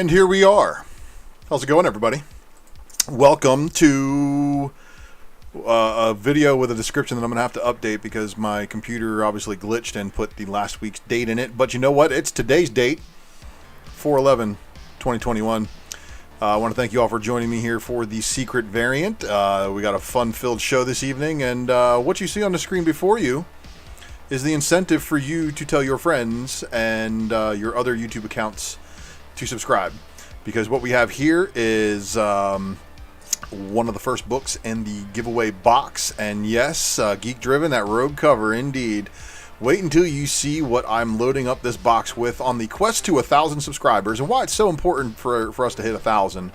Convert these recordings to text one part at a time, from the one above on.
And here we are. How's it going, everybody? Welcome to a video with a description that I'm going to have to update because my computer obviously glitched and put the last week's date in it. But you know what? It's today's date, 4/11/2021. I want to thank you all for joining me here for the secret variant. We got a fun-filled show this evening, and what you see on the screen before you is the incentive for you to tell your friends and your other YouTube accounts to subscribe, because what we have here is one of the first books in the giveaway box, and yes, Geek Driven, that rogue cover indeed. Wait until you see what I'm loading up this box with on the quest to 1,000 subscribers, and why it's so important for us to hit 1,000.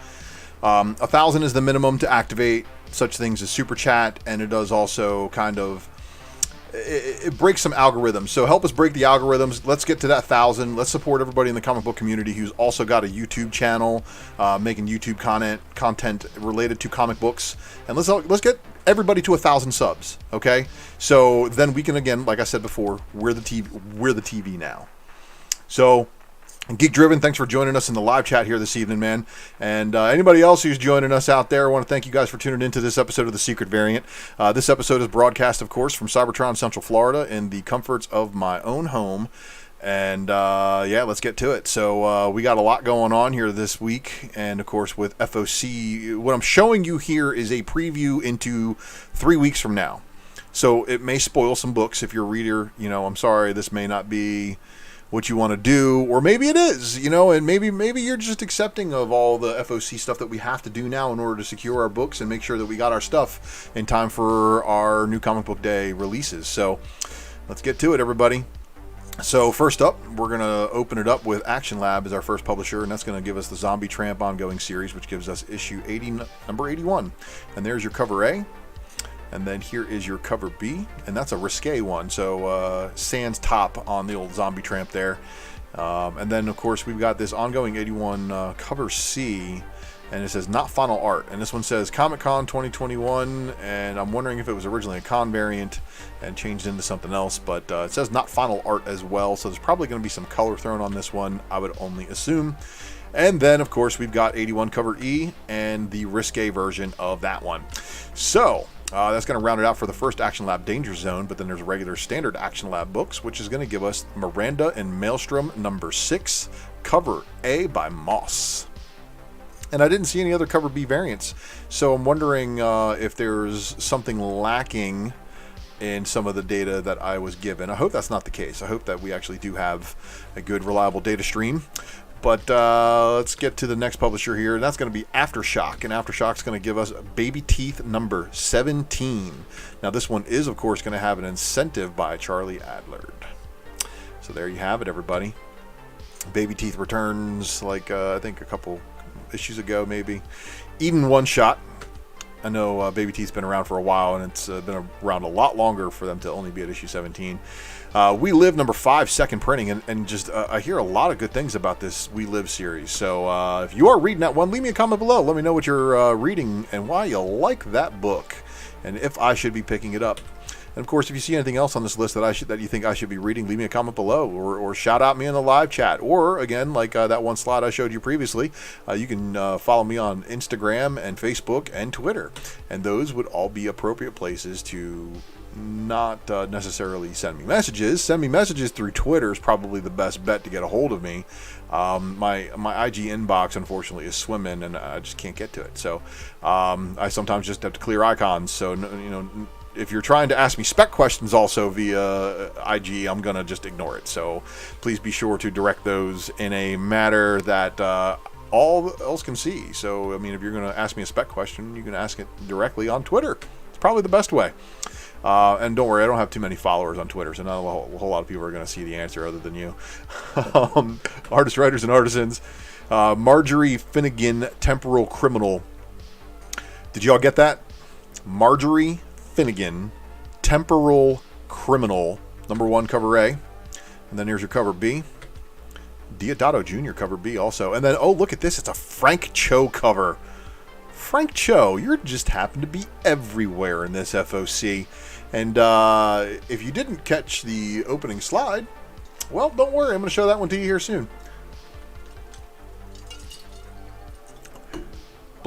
1,000 is the minimum to activate such things as Super Chat, and it does also kind of it breaks some algorithms. So help us break the algorithms. Let's get to that 1,000. Let's support everybody in the comic book community who's also got a YouTube channel, making YouTube content related to comic books. And let's get everybody to 1,000 subs. Okay, so then we can, again, like I said before, we're the TV now. So Geek Driven, thanks for joining us in the live chat here this evening, man. And anybody else who's joining us out there, I want to thank you guys for tuning into this episode of The Secret Variant. This episode is broadcast, of course, from Cybertron, Central Florida, in the comforts of my own home. And yeah, let's get to it. So we got a lot going on here this week. And, of course, with FOC, what I'm showing you here is a preview into 3 weeks from now. So it may spoil some books if you're a reader. You know, I'm sorry, this may not be what you want to do, or maybe it is, you know, and maybe you're just accepting of all the FOC stuff that we have to do now in order to secure our books and make sure that we got our stuff in time for our new comic book day releases. So let's get to it, everybody. So first up, we're going to open it up with Action Lab as our first publisher, and that's going to give us the Zombie Tramp ongoing series, which gives us issue 80, number 81. And there's your cover A. And then here is your cover B, and that's a risque one, so sans top on the old Zombie Tramp there. And then, of course, we've got this ongoing 81 cover C, and it says not final art. And this one says Comic Con 2021, and I'm wondering if it was originally a con variant and changed into something else, but it says not final art as well, so there's probably going to be some color thrown on this one, I would only assume. And then, of course, we've got 81 cover E and the risque version of that one. So that's going to round it out for the first Action Lab Danger Zone, but then there's regular standard Action Lab books, which is going to give us Miranda and Maelstrom number 6, cover A by Moss. And I didn't see any other cover B variants, so I'm wondering if there's something lacking in some of the data that I was given. I hope that's not the case. I hope that we actually do have a good, reliable data stream. But let's get to the next publisher here, and that's going to be Aftershock. And Aftershock's going to give us Baby Teeth number 17. Now, this one is, of course, going to have an incentive by Charlie Adlard. So there you have it, everybody. Baby Teeth returns, like, I think a couple issues ago, maybe. Eden one-shot. I know Baby Teeth's been around for a while, and it's been around a lot longer for them to only be at issue 17. We Live number 5, second printing, and just I hear a lot of good things about this We Live series. So if you are reading that one, leave me a comment below. Let me know what you're reading and why you like that book, and if I should be picking it up. And of course, if you see anything else on this list that you think I should be reading, leave me a comment below, or shout out me in the live chat. Or again, like that one slide I showed you previously, you can follow me on Instagram and Facebook and Twitter, and those would all be appropriate places to not necessarily send me messages. Send me messages through Twitter is probably the best bet to get a hold of me. My IG inbox, unfortunately, is swimming, and I just can't get to it. So I sometimes just have to clear icons. So you know, if you're trying to ask me spec questions also via IG, I'm gonna just ignore it. So please be sure to direct those in a manner that all else can see. So I mean, if you're gonna ask me a spec question, you can ask it directly on Twitter. It's probably the best way. And don't worry, I don't have too many followers on Twitter, so not a whole lot of people are going to see the answer other than you. Artists, writers, and artisans. Marjorie Finnegan, Temporal Criminal. Did y'all get that? Marjorie Finnegan, Temporal Criminal, number 1, cover A. And then here's your cover B. Diodato Jr. cover B also. And then, oh, look at this. It's a Frank Cho cover. Frank Cho, you just happen to be everywhere in this FOC. And if you didn't catch the opening slide, well, don't worry. I'm going to show that one to you here soon.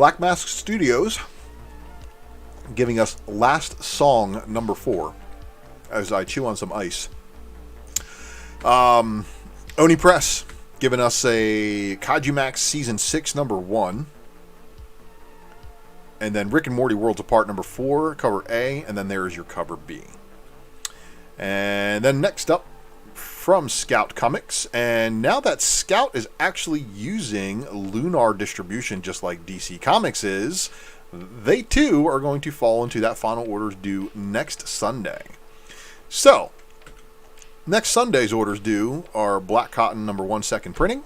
Black Mask Studios giving us Last Song number 4 as I chew on some ice. Oni Press giving us a Kaiju Max Season 6 number 1. And then Rick and Morty Worlds Apart number 4, cover A, and then there's your cover B. And then next up from Scout Comics, and now that Scout is actually using Lunar Distribution just like DC Comics is, they too are going to fall into that final orders due next Sunday. So, next Sunday's orders due are Black Cotton number 1 second printing,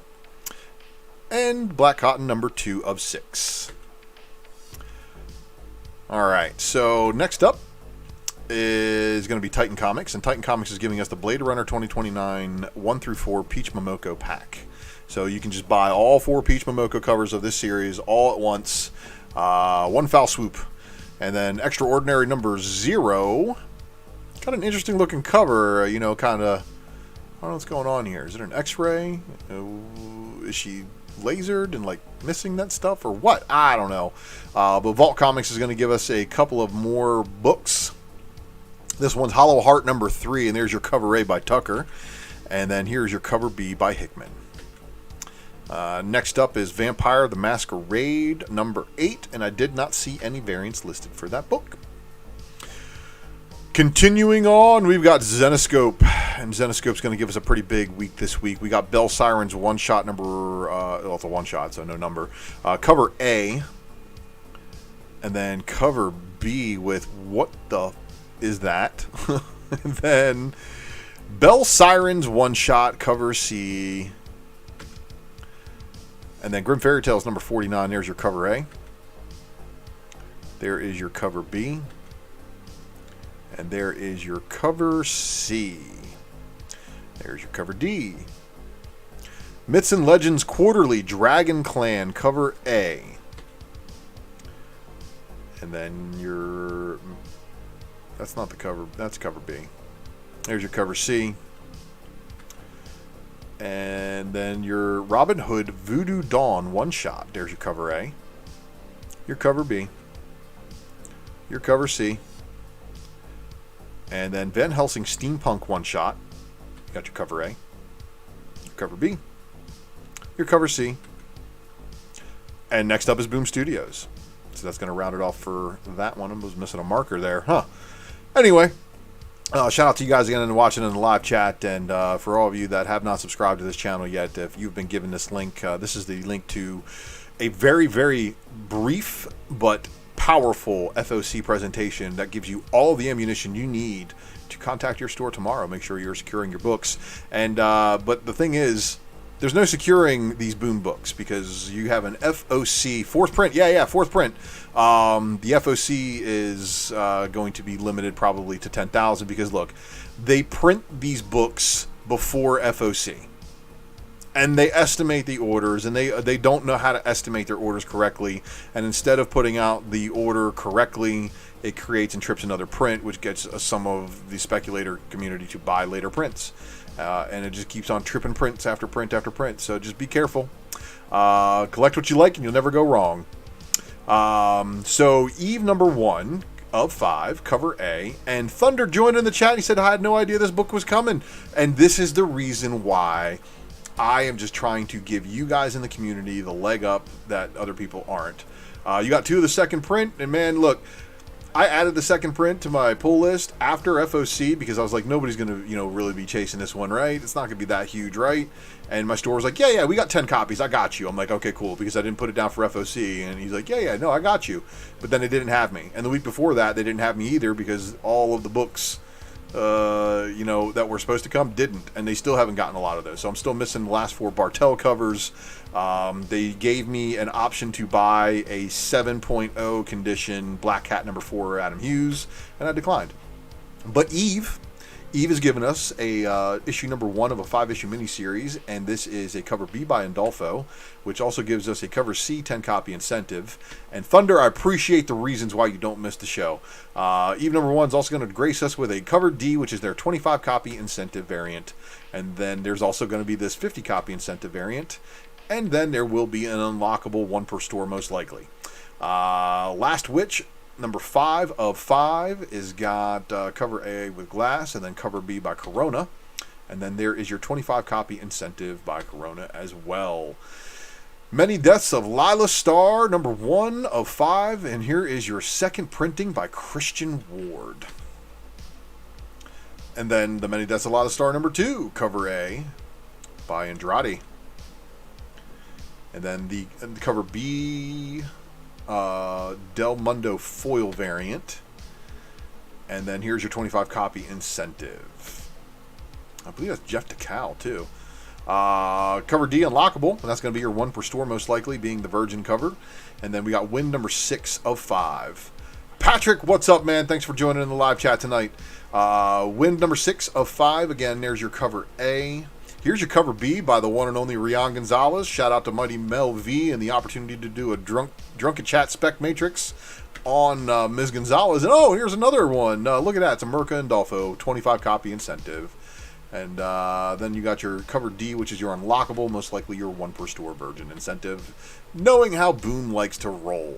and Black Cotton number 2 of 6. Alright, so next up is going to be Titan Comics, and Titan Comics is giving us the Blade Runner 2029 1-4 Peach Momoko pack. So you can just buy all 4 Peach Momoko covers of this series all at once, one foul swoop. And then Extraordinary number 0, got an interesting looking cover, you know, kind of, I don't know what's going on here. Is it an X-ray? Is she lasered and like missing that stuff or what? I don't know. But Vault Comics is going to give us a couple of more books. This one's Hollow Heart number 3, and there's your cover A by Tucker, and then here's your cover B by Hickman. Next up is Vampire the Masquerade number 8, and I did not see any variants listed for that book. Continuing on, we've got Zenoscope, and Zenoscope's going to give us a pretty big week this week. We got Bell Siren's one-shot number, well, it's a one-shot, so no number, cover A, and then cover B with what the is that? And then Bell Siren's one-shot, cover C, and then Grim Fairy Tales number 49, there's your cover A. There is your cover B. And there is your cover C. There's your cover D. Myths and Legends Quarterly Dragon Clan cover A. And then your... That's not the cover. That's cover B. There's your cover C. And then your Robin Hood Voodoo Dawn one-shot. There's your cover A. Your cover B. Your cover C. And then Van Helsing Steampunk one-shot. You got your cover A. Your cover B. Your cover C. And next up is Boom Studios. So that's going to round it off for that one. I was missing a marker there. Huh. Anyway, shout out to you guys again and watching in the live chat. And for all of you that have not subscribed to this channel yet, if you've been given this link, this is the link to a very, very brief but powerful FOC presentation that gives you all the ammunition you need to contact your store tomorrow. Make sure you're securing your books. And but the thing is, there's no securing these Boom books because you have an FOC fourth print. Yeah, fourth print. The FOC is going to be limited probably to 10,000 because look, they print these books before FOC. And they estimate the orders, and they don't know how to estimate their orders correctly. And instead of putting out the order correctly, it creates and trips another print, which gets some of the speculator community to buy later prints. And it just keeps on tripping prints after print after print. So just be careful. Collect what you like, and you'll never go wrong. So Eve number 1 of 5, cover A, and Thunder joined in the chat. He said, I had no idea this book was coming. And this is the reason why I am just trying to give you guys in the community the leg up that other people aren't. You got 2 of the second print, and man, look, I added the second print to my pull list after FOC because I was like, nobody's going to, really be chasing this one, right? It's not going to be that huge, right? And my store was like, yeah, we got 10 copies. I got you. I'm like, okay, cool, because I didn't put it down for FOC. And he's like, yeah, no, I got you. But then they didn't have me. And the week before that, they didn't have me either because all of the books that were supposed to come didn't, and they still haven't gotten a lot of those. So I'm still missing the last 4 Bartel covers. They gave me an option to buy a 7.0 condition Black Cat number 4 Adam Hughes, and I declined. But Eve has given us a issue number 1 of a 5-issue miniseries, and this is a cover B by Andolfo, which also gives us a cover C 10-copy incentive. And Thunder, I appreciate the reasons why you don't miss the show. Eve number 1 is also going to grace us with a cover D, which is their 25-copy incentive variant. And then there's also going to be this 50-copy incentive variant. And then there will be an unlockable 1 per store, most likely. Last Witch, number 5 of 5, is got cover A with Glass, and then cover B by Corona. And then there is your 25 copy incentive by Corona as well. Many Deaths of Lila Starr, number 1 of 5. And here is your second printing by Christian Ward. And then the Many Deaths of Lila Starr, number 2, cover A by Andrade. And then the cover B, Del Mundo foil variant. And then here's your 25 copy incentive. I believe that's Jeff DeCal too. Cover D, unlockable, and that's going to be your 1 per store, most likely, being the Virgin cover. And then we got Win number 6 of 5. Patrick, what's up, man? Thanks for joining in the live chat tonight. Win number 6 of 5. Again, there's your cover A. Here's your cover B by the one and only Rian Gonzalez. Shout out to Mighty Mel V and the opportunity to do a drunken chat spec matrix on Ms. Gonzalez. And oh, here's another one. Look at that. It's a Merca and Dolfo 25 copy incentive. And then you got your cover D, which is your unlockable, most likely your 1 per store Virgin incentive, knowing how Boom likes to roll.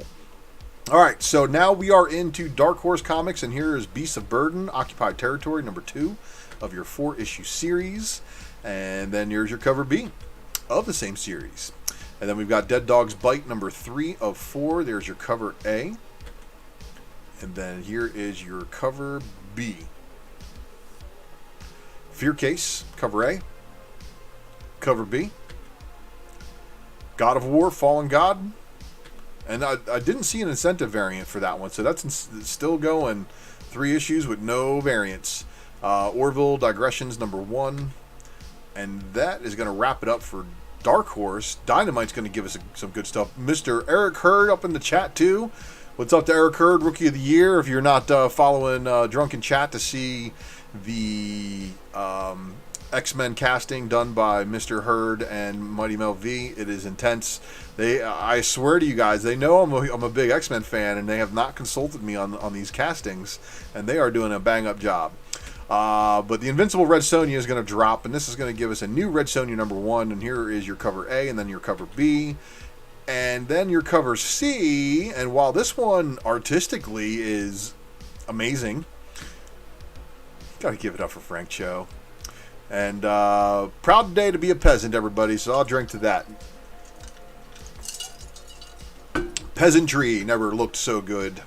All right, so now we are into Dark Horse Comics, and here is Beasts of Burden, Occupied Territory, number 2 of your 4-issue series. And then here's your cover B of the same series. And then we've got Dead Dog's Bite, number 3 of 4. There's your cover A. And then here is your cover B. Fear Case, cover A. Cover B. God of War, Fallen God. And I didn't see an incentive variant for that one, so that's still going. 3 issues with no variants. Orville Digressions, number 1. And that is going to wrap it up for Dark Horse. Dynamite's going to give us some good stuff. Mr. Eric Hurd up in the chat, too. What's up to Eric Hurd, Rookie of the Year? If you're not following Drunken Chat to see the X-Men casting done by Mr. Hurd and Mighty Mel V, it is intense. I swear to you guys, they know I'm a big X-Men fan, and they have not consulted me on these castings, and they are doing a bang-up job. But the Invincible Red Sonja is going to drop, and this is going to give us a new Red Sonja number 1, and here is your cover A, and then your cover B, and then your cover C. And while this one artistically is amazing, gotta give it up for Frank Cho. And proud today to be a peasant, everybody, so I'll drink to that. Peasantry never looked so good.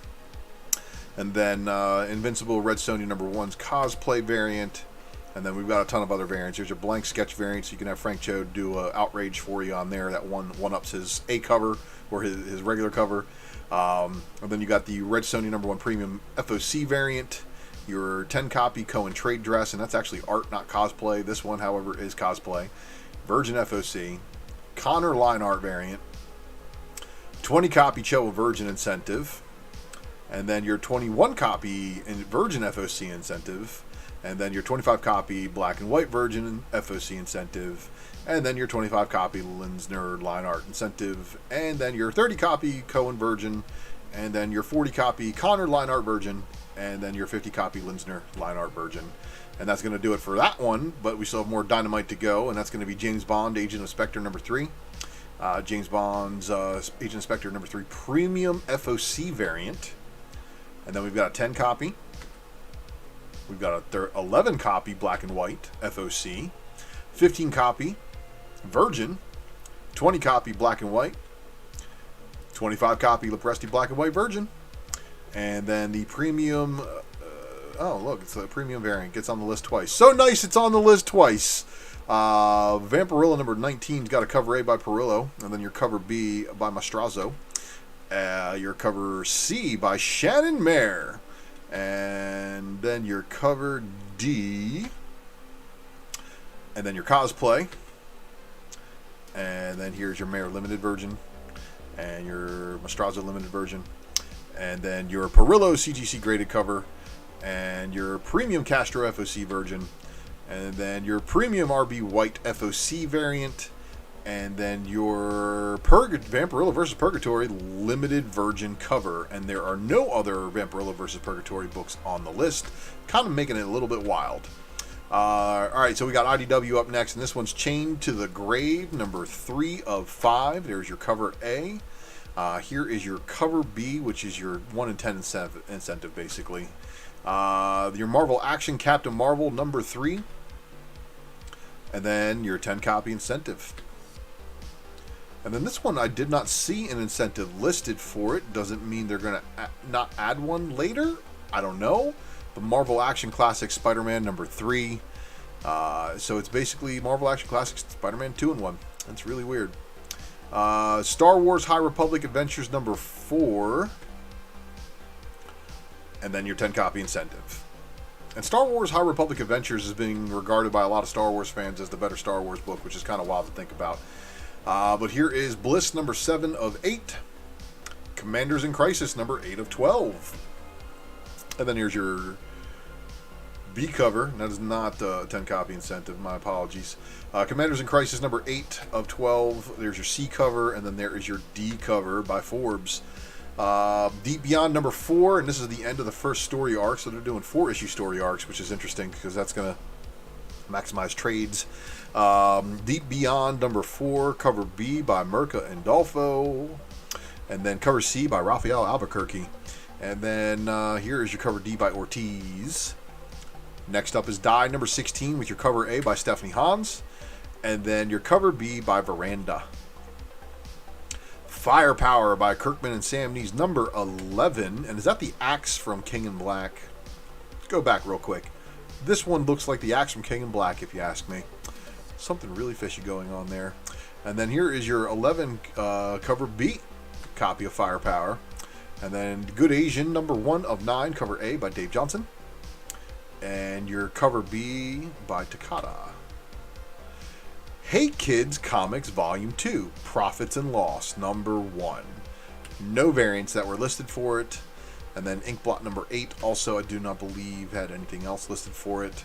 And then Invincible Red Sonja number 1's cosplay variant. And then we've got a ton of other variants. There's your blank sketch variant, so you can have Frank Cho do Outrage for you on there. That one-ups his A cover, or his regular cover. And then you got the Red Sonja number 1 premium FOC variant. Your 10-copy Cohen trade dress, and that's actually art, not cosplay. This one, however, is cosplay. Virgin FOC. Connor line art variant. 20-copy Cho Virgin incentive. And then your 21-copy Virgin FOC incentive. And then your 25-copy Black and White Virgin FOC incentive. And then your 25-copy Linsner line art incentive. And then your 30-copy Cohen Virgin. And then your 40-copy Connor line art Virgin. And then your 50-copy Linsner line art Virgin. And that's going to do it for that one. But we still have more Dynamite to go. And that's going to be James Bond, Agent of Spectre number 3. James Bond's Agent of Spectre number 3 premium FOC variant. And then we've got a 10-copy. We've got a 11-copy Black and White FOC. 15-copy Virgin. 20-copy Black and White. 25-copy Lepresti Black and White Virgin. And then the premium... oh, look, it's a premium variant. Gets on the list twice. So nice, it's on the list twice. Vampirilla number 19's got a cover A by Perillo. And then your cover B by Mastrazo. Your cover C by Shannon Mayer. And then your cover D. And then your cosplay. And then here's your Mayer limited version. And your Mastrazo limited version. And then your Perillo CGC graded cover. And your premium Castro FOC version. And then your premium RB White FOC variant. And then your Vampirilla vs. Purgatory limited Virgin cover. And there are no other Vampirilla vs. Purgatory books on the list. Kind of making it a little bit wild. Alright, so we got IDW up next. And this one's Chained to the Grave, number 3 of 5. There's your cover A. Here is your cover B, which is your 1 in 10 incentive basically. Your Marvel Action Captain Marvel number 3. And then your 10 copy incentive. And then this one, I did not see an incentive listed for it. Doesn't mean they're going to not add one later. I don't know. The Marvel Action Classic Spider-Man number 3. So it's basically Marvel Action Classic Spider-Man 2 in 1. That's really weird. Star Wars High Republic Adventures number 4. And then your 10 copy incentive. And Star Wars High Republic Adventures is being regarded by a lot of Star Wars fans as the better Star Wars book, which is kind of wild to think about. But here is Bliss number 7 of 8. Commanders in Crisis number 8 of 12. And then here's your B cover. That is not a 10 copy incentive. My apologies. Commanders in Crisis number 8 of 12. There's your C cover. And then there is your D cover by Forbes. Deep Beyond number 4. And this is the end of the first story arc. So they're doing 4-issue story arcs, which is interesting because that's going to maximize trades. Deep Beyond number 4, cover B by Mirka and Dolfo, and then cover C by Raphael Albuquerque, and then here is your cover D by Ortiz. Next up is Die number 16 with your cover A by Stephanie Hans, and then your cover B by Veranda. Firepower by Kirkman and Sam Nees number 11, and is that the axe from King in Black? Let's go back real quick. This one looks like the axe from King in Black, if you ask me. Something really fishy going on there. And then here is your 11 cover B copy of Firepower. And then Good Asian number 1 of 9, cover A by Dave Johnson. And your cover B by Takada. Hey Kids Comics Volume 2, Profits and Loss number 1. No variants that were listed for it. And then Inkblot number 8, also I do not believe had anything else listed for it.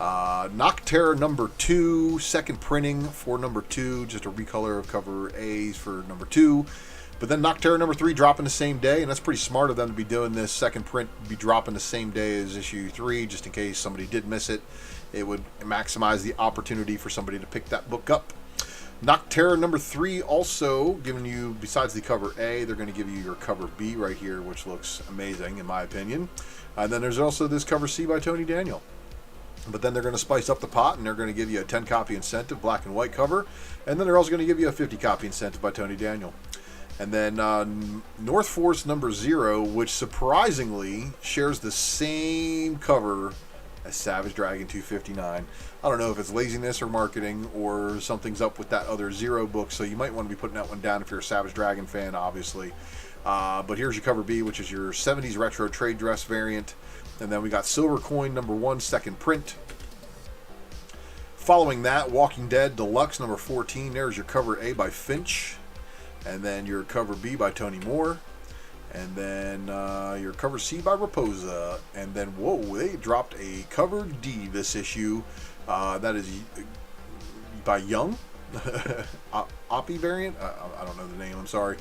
Nocterra number 2, second printing for number 2, just a recolor of cover A's for number 2. But then Nocterra number 3 dropping the same day, and that's pretty smart of them to be doing this second print, be dropping the same day as issue 3, just in case somebody did miss it. It would maximize the opportunity for somebody to pick that book up. Nocterra number 3 also giving you, besides the cover A, they're going to give you your cover B right here, which looks amazing in my opinion. And then there's also this cover C by Tony Daniel. But then they're going to spice up the pot, and they're going to give you a 10 copy incentive, black and white cover. And then they're also going to give you a 50 copy incentive by Tony Daniel. And then North Force number 0, which surprisingly shares the same cover as Savage Dragon 259. I don't know if it's laziness or marketing or something's up with that other 0 book, so you might want to be putting that one down if you're a Savage Dragon fan, obviously. But here's your cover B, which is your 70s retro trade dress variant. And then we got Silver Coin number 1, second print. Following that, Walking Dead Deluxe number 14. There's your cover A by Finch. And then your cover B by Tony Moore. And then your cover C by Raposa. And then, whoa, they dropped a cover D this issue. That is by Young. Oppie variant? I don't know the name, I'm sorry.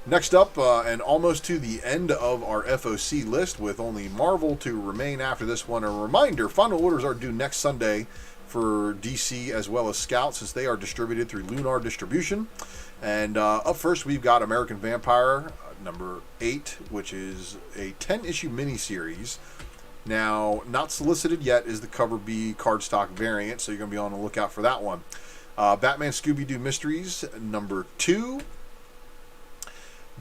Next up, and almost to the end of our FOC list, with only Marvel to remain after this one. A reminder, final orders are due next Sunday for DC as well as Scout, since they are distributed through LUNAR Distribution. And up first, we've got American Vampire, number 8, which is a 10-issue miniseries. Now, not solicited yet is the cover B cardstock variant, so you're going to be on the lookout for that one. Batman Scooby-Doo Mysteries, number 2.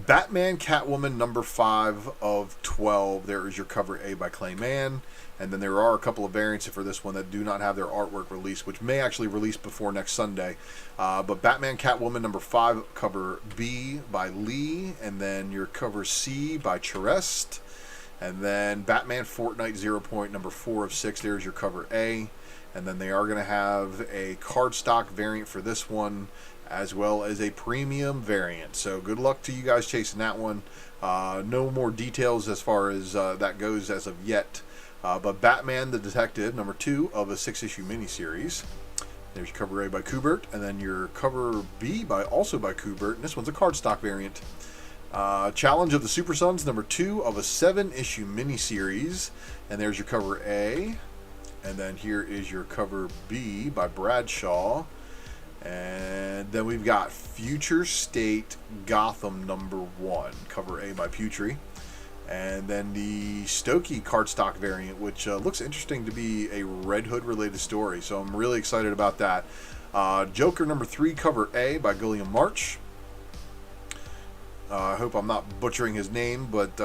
Batman Catwoman number 5 of 12. There is your cover A by Clay Mann. And then there are a couple of variants for this one that do not have their artwork released, which may actually release before next Sunday. But Batman Catwoman number 5, cover B by Lee. And then your cover C by Charest. And then Batman Fortnite 0 Point number 4 of 6. There's your cover A. And then they are going to have a cardstock variant for this one, as well as a premium variant. So good luck to you guys chasing that one. No more details as far as that goes as of yet. But Batman the Detective, number 2 of a 6-issue miniseries. There's your cover A by Kubert, and then your cover B also by Kubert, and this one's a cardstock variant. Challenge of the Super Sons, number 2 of a 7-issue miniseries, and there's your cover A. And then here is your cover B by Bradshaw. And then we've got Future State Gotham #1, cover A by Putri. And then the Stokey cardstock variant, which looks interesting to be a Red Hood related story. So I'm really excited about that. Joker #3, cover A by Gilliam March. I hope I'm not butchering his name, but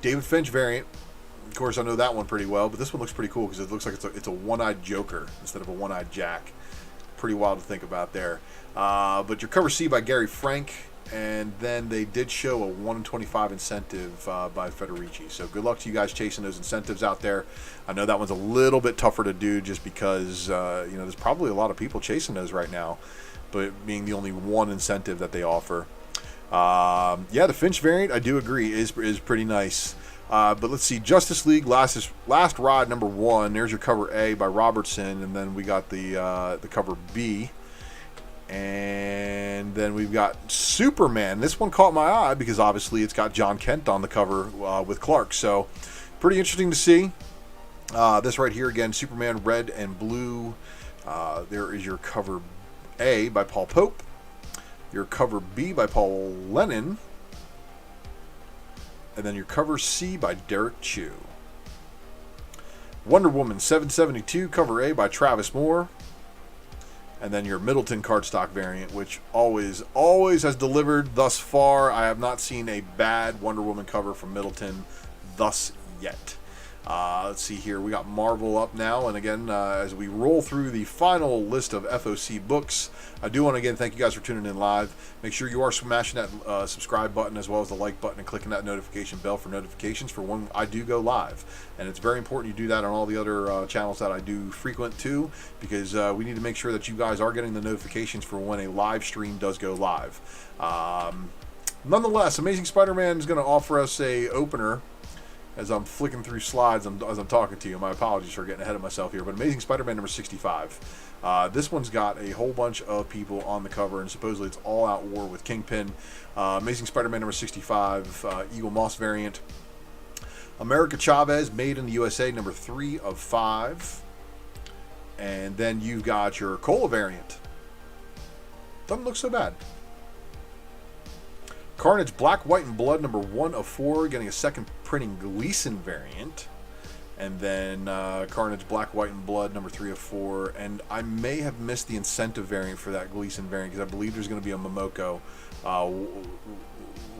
David Finch variant. Of course, I know that one pretty well, but this one looks pretty cool because it looks like it's a one-eyed Joker instead of a one-eyed Jack. Pretty wild to think about there. But your cover C by Gary Frank. And then they did show a 1 in 25 incentive by Federici. So good luck to you guys chasing those incentives out there. I know that one's a little bit tougher to do just because there's probably a lot of people chasing those right now, but being the only one incentive that they offer. Yeah, the Finch variant, I do agree, is pretty nice. But let's see, Justice League Last Ride #1. There's your cover A by Robertson, and then we got the cover B. And then we've got Superman. This one caught my eye because obviously it's got John Kent on the cover with Clark. So pretty interesting to see. This right here again, Superman red and blue. There is your cover A by Paul Pope. Your cover B by Paul Lennon. And then your cover C by Derek Chu. Wonder Woman 772, cover A by Travis Moore. And then your Middleton cardstock variant, which always has delivered thus far. I have not seen a bad Wonder Woman cover from Middleton thus yet. Let's see here. We got Marvel up now. And again, as we roll through the final list of FOC books, I do want to again thank you guys for tuning in live. Make sure you are smashing that subscribe button as well as the like button and clicking that notification bell for notifications for when I do go live. And it's very important you do that on all the other channels that I do frequent too, because we need to make sure that you guys are getting the notifications for when a live stream does go live. Nonetheless, Amazing Spider-Man is going to offer us a opener. As I'm flicking through slides as I'm talking to you, my apologies for getting ahead of myself here, but Amazing Spider-Man #65. This one's got a whole bunch of people on the cover, and supposedly it's all-out war with Kingpin. Amazing Spider-Man #65, Eagle Moss variant. America Chavez, made in the USA, #3 of 5. And then you've got your Cola variant. Doesn't look so bad. Carnage Black, White, and Blood #1 of 4, getting a second printing Gleason variant. And then Carnage Black, White, and Blood #3 of 4. And I may have missed the incentive variant for that Gleason variant because I believe there's going to be a Momoko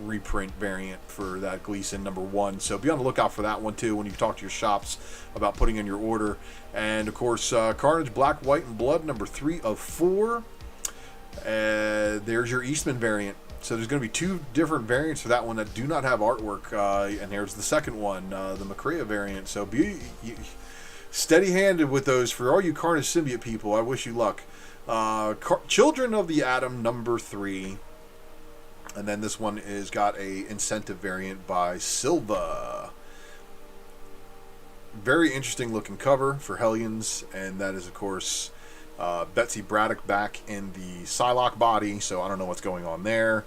reprint variant for that Gleason #1. So be on the lookout for that one too when you talk to your shops about putting in your order. And of course, Carnage Black, White, and Blood #3 of 4. There's your Eastman variant. So there's going to be 2 different variants for that one that do not have artwork, and there's the second one, the Macrea variant. So be steady-handed with those. For all you Carnage symbiote people, I wish you luck. Children of the Atom #3, and then this one is got a incentive variant by Silva. Very interesting looking cover for Hellions, and that is of course Betsy Braddock back in the Psylocke body, so I don't know what's going on there.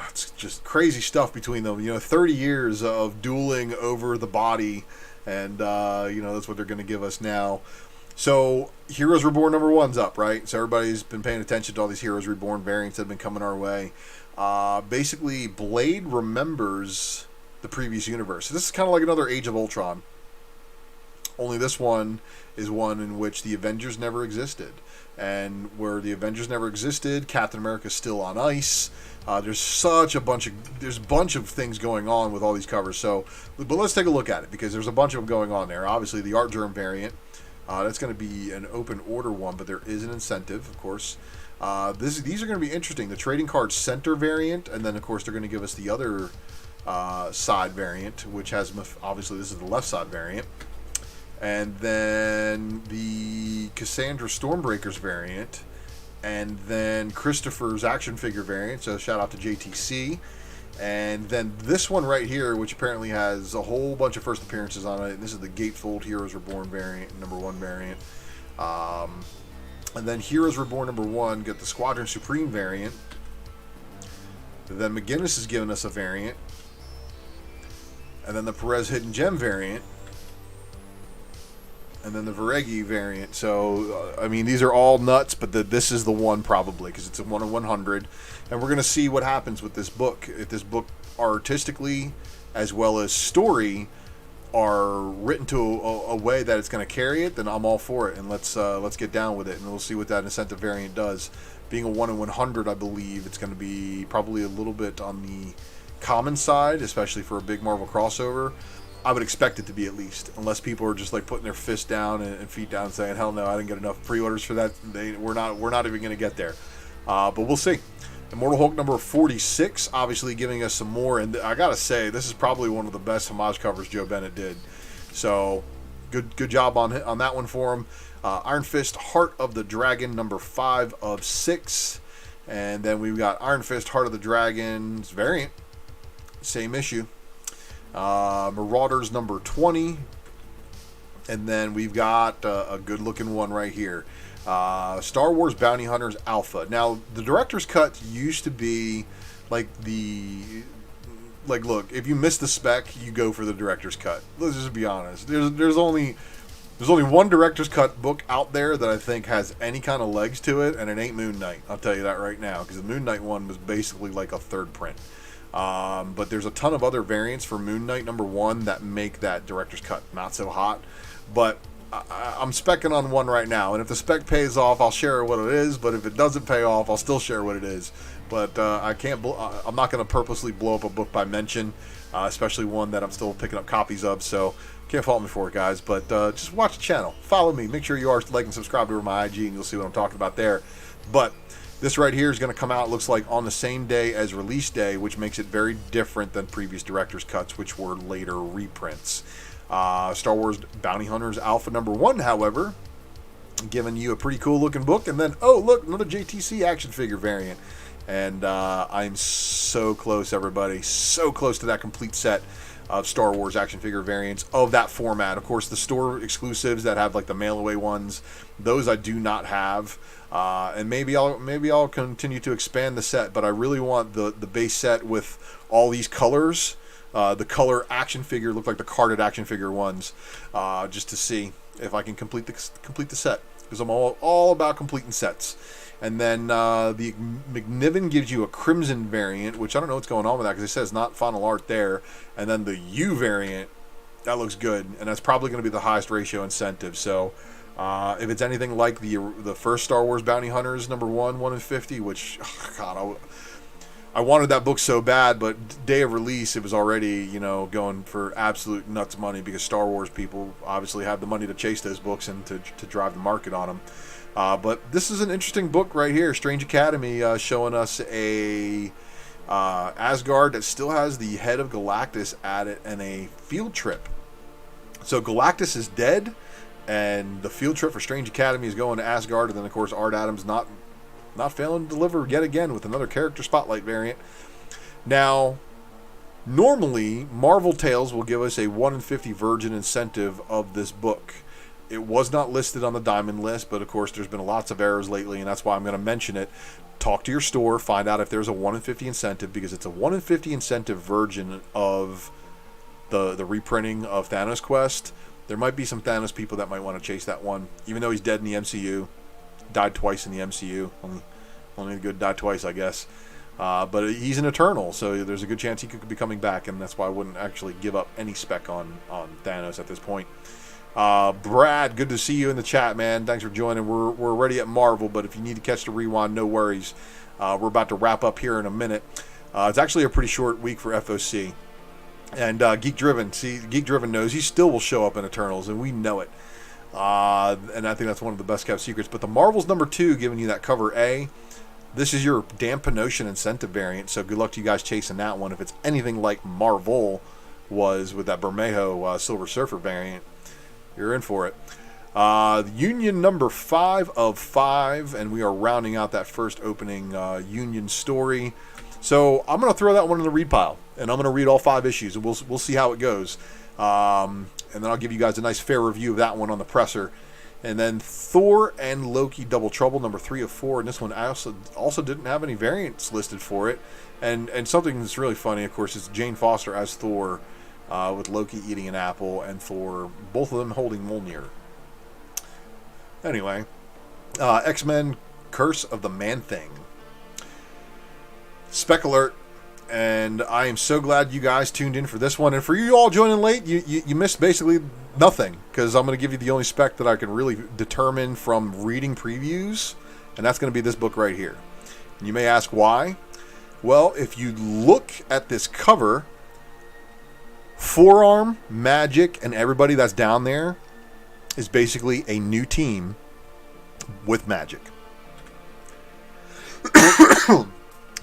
It's just crazy stuff between them. 30 years of dueling over the body, and that's what they're going to give us now. So Heroes Reborn #1's up, right? So everybody's been paying attention to all these Heroes Reborn variants that have been coming our way. Basically, Blade remembers the previous universe. So this is kind of like another Age of Ultron. Only this one is one in which the Avengers never existed. And where the Avengers never existed, Captain America's still on ice. There's a bunch of things going on with all these covers. So, but let's take a look at it because there's a bunch of them going on there. Obviously, the Art Germ variant. That's going to be an open order one, but there is an incentive, of course. These are going to be interesting. The Trading Card Center variant, and then, of course, they're going to give us the other side variant, which has, obviously, this is the left side variant. And then the Cassandra Stormbreakers variant, and then Christopher's action figure variant, so shout out to JTC. And then this one right here, which apparently has a whole bunch of first appearances on it. This is the Gatefold Heroes Reborn variant, #1 variant. And then Heroes Reborn #1 get the Squadron Supreme variant. Then McGinnis is giving us a variant. And then the Perez Hidden Gem variant. and then the Varegi variant. So, I mean, these are all nuts, but this is the one probably because it's a 1 in 100. And we're going to see what happens with this book. If this book artistically as well as story are written to a way that it's going to carry it, then I'm all for it. And let's get down with it, and we'll see what that incentive variant does. Being a 1 in 100, I believe it's going to be probably a little bit on the common side, especially for a big Marvel crossover. I would expect it to be at least, unless people are just like putting their fist down and feet down, saying, "Hell no, I didn't get enough pre-orders for that." We're not even going to get there, but we'll see. Immortal Hulk number 46, obviously giving us some more, and I gotta say, this is probably one of the best homage covers Joe Bennett did. So, good job on that one for him. Iron Fist Heart of the Dragon number 5 of 6, and then we've got Iron Fist Heart of the Dragon's variant, same issue. Marauders number 20, and then we've got a good looking one right here. Star Wars Bounty Hunters Alpha. Now, the director's cut used to be like look, if you miss the spec, you go for the director's cut. Let's just be honest. There's only one director's cut book out there that I think has any kind of legs to it, and it ain't Moon Knight. I'll tell you that right now, because the Moon Knight one was basically like a third print. But there's a ton of other variants for Moon Knight number 1 that make that director's cut not so hot. But I'm specking on one right now, and if the spec pays off, I'll share what it is. But if it doesn't pay off, I'll still share what it is. But I'm not going to purposely blow up a book by mention, especially one that I'm still picking up copies of. So can't fault me for it, guys. But just watch the channel, follow me, make sure you are like and subscribe to my IG, and you'll see what I'm talking about there. But this right here is going to come out, looks like, on the same day as release day, which makes it very different than previous director's cuts, which were later reprints. Star Wars Bounty Hunters Alpha number 1, however, giving you a pretty cool looking book. And then, oh look, another JTC action figure variant. And I'm so close, everybody, so close to that complete set of Star Wars action figure variants of that format. Of course, the store exclusives that have like the mail away ones, those I do not have. And maybe I'll continue to expand the set, but I really want the base set with all these colors. The color action figure look like the carded action figure ones, just to see if I can complete the set, because I'm all about completing sets. And then the McNiven gives you a Crimson variant, which I don't know what's going on with that, because it says not final art there. And then the U variant, that looks good, and that's probably going to be the highest ratio incentive. So if it's anything like the first Star Wars Bounty Hunters number 1 in 50, which God, I wanted that book so bad, but day of release it was already, going for absolute nuts money, because Star Wars people obviously have the money to chase those books and to drive the market on them. But this is an interesting book right here. Strange Academy showing us a Asgard that still has the head of Galactus at it and a field trip. So Galactus is dead, and the field trip for Strange Academy is going to Asgard, and then of course Art Adams not failing to deliver yet again with another character spotlight variant. Now, normally Marvel Tales will give us a 1 in 50 virgin incentive of this book. It was not listed on the Diamond list, but of course there's been lots of errors lately, and that's why I'm going to mention it. Talk to your store, find out if there's a 1 in 50 incentive, because it's a 1 in 50 incentive virgin of the reprinting of Thanos Quest. There might be some Thanos people that might want to chase that one, even though he's dead in the MCU. Died twice in the MCU. Only the good die twice, I guess. But he's an Eternal, so there's a good chance he could be coming back, and that's why I wouldn't actually give up any spec on Thanos at this point. Brad, good to see you in the chat, man. Thanks for joining. We're already at Marvel, but if you need to catch the rewind, no worries. We're about to wrap up here in a minute. It's actually a pretty short week for FOC. And Geek Driven knows he still will show up in Eternals, and we know it. And I think that's one of the best kept secrets. But the Marvels number 2, giving you that cover A, this is your Dan Panosian incentive variant, so good luck to you guys chasing that one. If it's anything like Marvel was with that Bermejo Silver Surfer variant, you're in for it. Union number 5 of 5, and we are rounding out that first opening Union story. So I'm going to throw that one in the read pile, and I'm going to read all 5 issues, and we'll see how it goes. And then I'll give you guys a nice fair review of that one on the presser. And then Thor and Loki Double Trouble number 3 of 4, and this one also didn't have any variants listed for it. And something that's really funny, of course, is Jane Foster as Thor, with Loki eating an apple and Thor, both of them holding Mjolnir. Anyway, X-Men Curse of the Man-Thing. Spec alert. And I am so glad you guys tuned in for this one. And for you all joining late, you missed basically nothing, because I'm going to give you the only spec that I can really determine from reading previews, and that's going to be this book right here. And you may ask why. Well, if you look at this cover, Forearm, Magic, and everybody that's down there is basically a new team with Magic.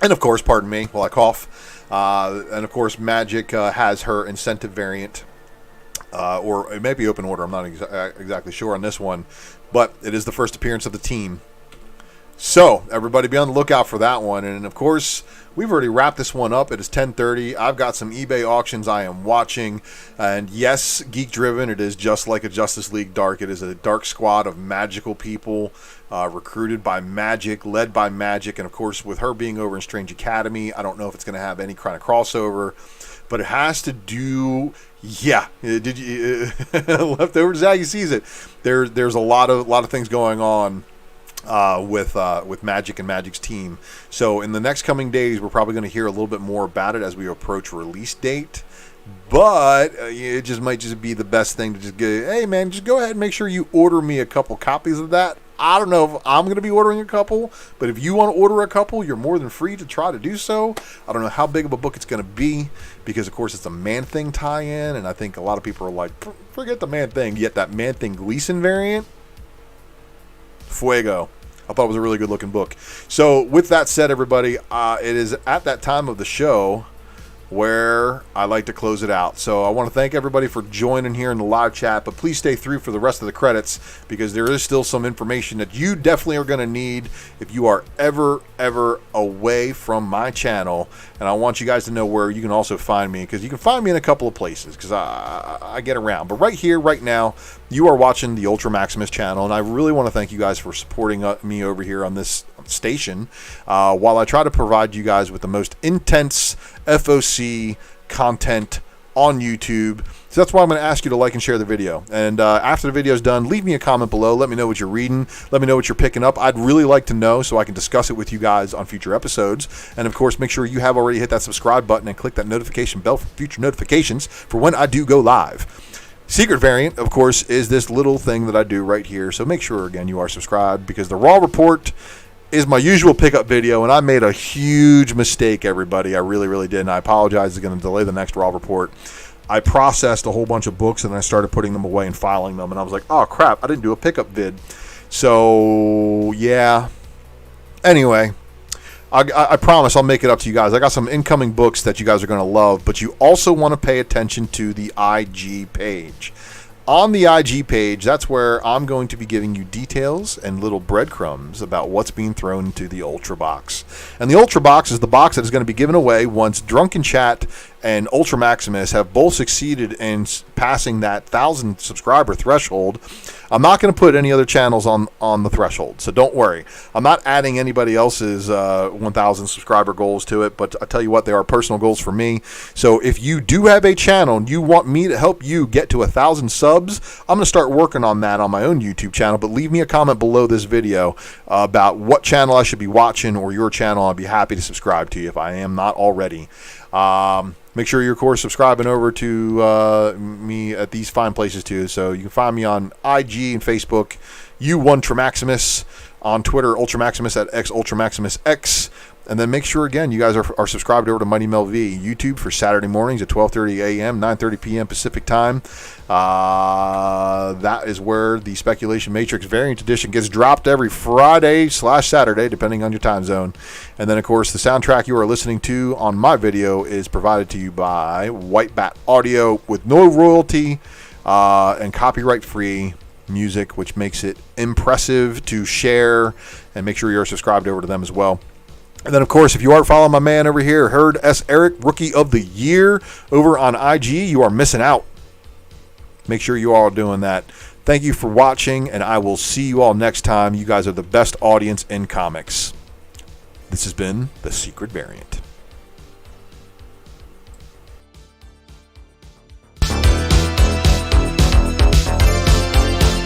And of course, pardon me while I cough, and of course Magic has her incentive variant, or it may be open order, I'm not exactly sure on this one, but it is the first appearance of the team. So everybody be on the lookout for that one. And of course, we've already wrapped this one up. It is 10:30. I've got some eBay auctions I am watching, and yes, geek driven. It is just like a Justice League Dark. It is a dark squad of magical people, recruited by Magic, led by Magic, and of course, with her being over in Strange Academy, I don't know if it's going to have any kind of crossover, but it has to do. Yeah, did you leftover Zaggy sees it? There's a lot of things going on with Magic and Magic's team. So in the next coming days, we're probably going to hear a little bit more about it as we approach release date. But it just might just be the best thing to just go, hey man, just go ahead and make sure you order me a couple copies of that. I don't know if I'm going to be ordering a couple, but if you want to order a couple, you're more than free to try to do so. I don't know how big of a book it's going to be, because of course it's a Man-Thing tie-in, and I think a lot of people are like, forget the Man-Thing. Yet that Man-Thing Gleason variant, fuego. I thought it was a really good looking book. So with that said, everybody, it is at that time of the show where I like to close it out. So I want to thank everybody for joining here in the live chat, but please stay through for the rest of the credits, because there is still some information that you definitely are going to need if you are ever away from my channel. And I want you guys to know where you can also find me, because you can find me in a couple of places, because I get around. But right here, right now, you are watching the Ultra Maximus channel, and I really want to thank you guys for supporting me over here on this station, while I try to provide you guys with the most intense FOC content on YouTube. So that's why I'm going to ask you to like and share the video. And after the video is done, leave me a comment below. Let me know what you're reading. Let me know what you're picking up. I'd really like to know so I can discuss it with you guys on future episodes. And of course, make sure you have already hit that subscribe button and click that notification bell for future notifications for when I do go live. Secret variant, of course, is this little thing that I do right here. So make sure, again, you are subscribed, because the Raw Report is my usual pickup video, and I made a huge mistake, everybody. I really did, and I apologize. It's going to delay the next Raw Report. I processed a whole bunch of books, and then I started putting them away and filing them, and I was like, oh, crap, I didn't do a pickup vid. So, yeah. Anyway, I promise I'll make it up to you guys. I got some incoming books that you guys are going to love, but you also want to pay attention to the IG page. On the IG page, that's where I'm going to be giving you details and little breadcrumbs about what's being thrown into the Ultra Box. And the Ultra Box is the box that is going to be given away once Drunken Chat and Ultra Maximus have both succeeded in passing that 1,000 subscriber threshold. I'm not going to put any other channels on the threshold, so don't worry. I'm not adding anybody else's 1,000 subscriber goals to it, but I tell you what, they are personal goals for me. So if you do have a channel and you want me to help you get to 1,000 subs, I'm going to start working on that on my own YouTube channel, but leave me a comment below this video about what channel I should be watching, or your channel. I'd be happy to subscribe to you if I am not already. Make sure you're, of course, subscribing over to me at these fine places, too. So you can find me on IG and Facebook, U1Tramaximus, on Twitter, Ultramaximus at XUltramaximusX. And then make sure, again, you guys are subscribed over to Mighty Mel V, YouTube, for Saturday mornings at 12:30 a.m., 9:30 p.m. Pacific time. That is where the Speculation Matrix Variant Edition gets dropped every Friday/Saturday, depending on your time zone. And then, of course, the soundtrack you are listening to on my video is provided to you by White Bat Audio, with no royalty and copyright-free music, which makes it impressive to share. And make sure you're subscribed over to them as well. And then, of course, if you are following my man over here, Herd S. Eric, Rookie of the Year, over on IG, you are missing out. Make sure you all are doing that. Thank you for watching, and I will see you all next time. You guys are the best audience in comics. This has been The Secret Variant.